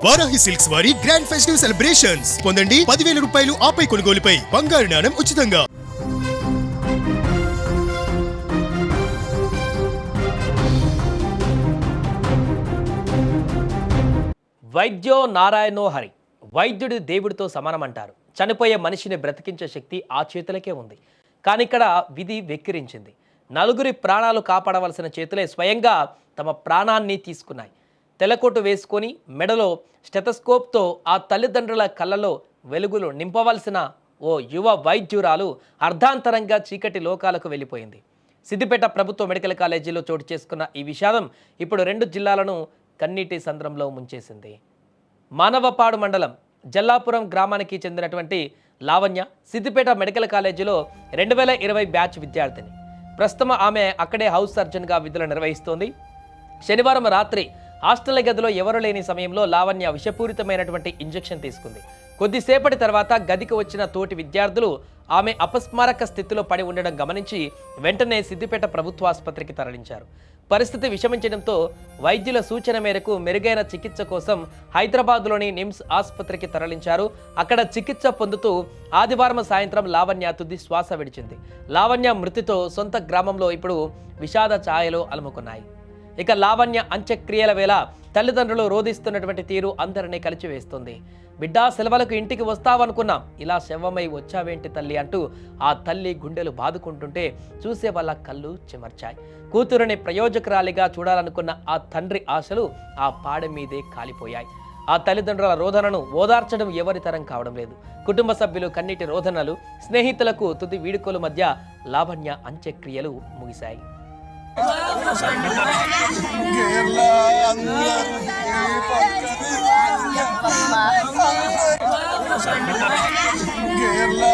Varahi silks వారి grand festive celebrations పొందండి 10,000 రూపాయలు ఆపై కొనుగోలుపై బంగారు నాణెం ఉచితంగా. వైద్యో నారాయణో హరి. వైద్యుడి దేవుడితో సమానమంటారు. చనిపోయే మనిషిని బ్రతికించే శక్తి ఆ చేతులకే ఉంది. కానీ ఇక్కడ విధి వెక్కిరించింది. నలుగురి ప్రాణాలు కాపాడవలసిన చేతులే స్వయంగా తమ ప్రాణాన్ని తీసుకున్నాయి. తెల్లకోటు వేసుకొని మెడలో స్టెథోస్కోప్తో ఆ తల్లిదండ్రుల కళ్ళలో వెలుగులు నింపవలసిన ఓ యువ వైద్యురాలు అర్ధాంతరంగా చీకటి లోకాలకు వెళ్ళిపోయింది. సిద్దిపేట ప్రభుత్వ మెడికల్ కాలేజీలో చోటు చేసుకున్న ఈ విషాదం ఇప్పుడు 2 జిల్లాలను కన్నీటి సంద్రంలో ముంచేసింది. మానవపాడు మండలం జల్లాపురం గ్రామానికి చెందినటువంటి లావణ్య సిద్దిపేట మెడికల్ కాలేజీలో 2020 బ్యాచ్ విద్యార్థిని. ప్రస్తుతం ఆమె అక్కడే హౌస్ సర్జన్గా విధులు నిర్వహిస్తోంది. శనివారం రాత్రి హాస్టల్ గదిలో ఎవరు లేని సమయంలో లావణ్య విషపూరితమైనటువంటి ఇంజెక్షన్ తీసుకుంది. కొద్దిసేపటి తర్వాత గదికి వచ్చిన తోటి విద్యార్థులు ఆమె అపస్మారక స్థితిలో పడి ఉండడం గమనించి వెంటనే సిద్దిపేట ప్రభుత్వ ఆసుపత్రికి తరలించారు. పరిస్థితి విషమించడంతో వైద్యుల సూచన మేరకు మెరుగైన చికిత్స కోసం హైదరాబాద్లోని నిమ్స్ ఆసుపత్రికి తరలించారు. అక్కడ చికిత్స పొందుతూ ఆదివారం సాయంత్రం లావణ్య తుది శ్వాస విడిచింది. లావణ్య మృతితో సొంత గ్రామంలో ఇప్పుడు విషాద ఛాయలు అలుముకున్నాయి. ఇక లావణ్య అంత్యక్రియల వేళ తల్లిదండ్రులు రోధిస్తున్నటువంటి తీరు అందరినీ కలిచివేస్తుంది. బిడ్డా సెలవులకు ఇంటికి వస్తావనుకున్నాం, ఇలా శవమై వచ్చావేంటి తల్లి అంటూ ఆ తల్లి గుండెలు బాదుకుంటుంటే చూసే వాళ్ళ కళ్ళు చెమర్చాయి. కూతురుని ప్రయోజకురాలిగా చూడాలనుకున్న ఆ తండ్రి ఆశలు ఆ పాడ మీదే కాలిపోయాయి. ఆ తల్లిదండ్రుల రోదనను ఓదార్చడం ఎవరి తరం కావడం లేదు. కుటుంబ సభ్యులు కన్నీటి రోదనలు, స్నేహితులకు తుది వీడుకోలు మధ్య లావణ్య అంత్యక్రియలు ముగిశాయి. Kerala